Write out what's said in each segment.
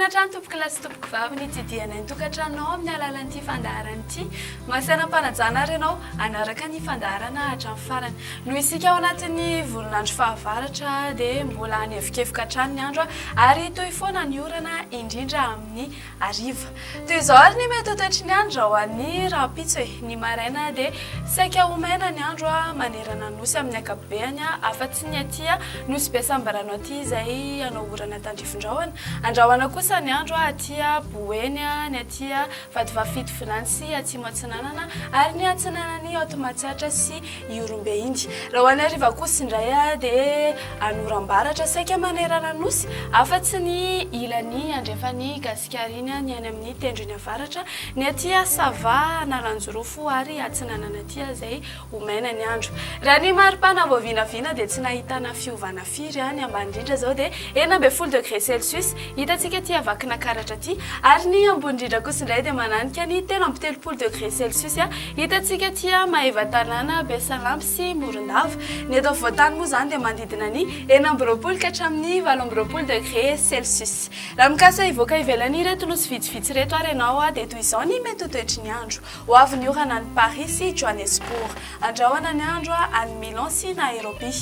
Tokantrano tompoko lasy tompoko vavy ny tsidianay ny tokantranonao amin'ny alalan'ity fandaharana ity. Masainam-panajana ary ianao anaraka ny fandaharana hatramin'ny farany. Noho isika ao anatin'ny volonandro fahavaratra dia mbola hanevikevoka hatrany ny andro ary toy foana ny orana indrindra amin'ny hariva. Toy izao ary ny mety ho toetry ny andro ho an'ny rapitso ny maraina dia saika ho maina ny andro manerana nosy amin'ny ankapobeny afa-tsy ny aty nosy be sambarano aty izay anao orana tandrifondrahona. Andrahoana kosa ny andro aty Boeny ny aty Vadivafito Finansy atsimo atsinanana ary ny atsinanany Automatsiatra sy Iorombe Indy. Raha ho any hariva kosa indray dia anoram-baratra saika manerana nosy afa-tsy ny ilany andrefany Gasikariany ny any amin'ny tendrony avaratra ny aty Sava Nalanjorofo ary atsinanana aty izay ho maina ny andro. Raha ny maripana voavinavina dia tsy nahitana fiovana firy ny ambany indrindra zao dia 9 degré Celsius hitantsika aty avakina karatra aty ary ny ambony indrindra kosa indray dia mananika ny 13 degré Celsius hitantsika aty Maevatanana Besalampy sy Morondava. Ny eto afovoantany moa zany dia manodidina ny 9 ka hatramin'ny 12 degré Celsius. Raha mikasa hivoaka ivelany ireto nosy vitsivitsy reto ary ianao dia toy izao ny mety ho toetry ny andro. Ho avy ny orana ny Paris sy Johannesburg, andrahoana ny andro any Milan sy Nairobi.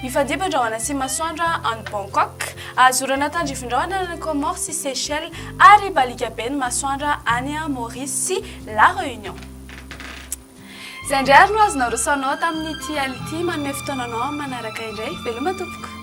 Ifandimby andrahoana sy masoandro any Bangkok, azorana tandrifondrahona any Comores sy Seychelles ary balika be ny masoandro any Maurice sy La Réunion. Izay indray ary no azonao rosanao tamin'ity ality manome fotoananao manaraka indray. Veloma tompoko.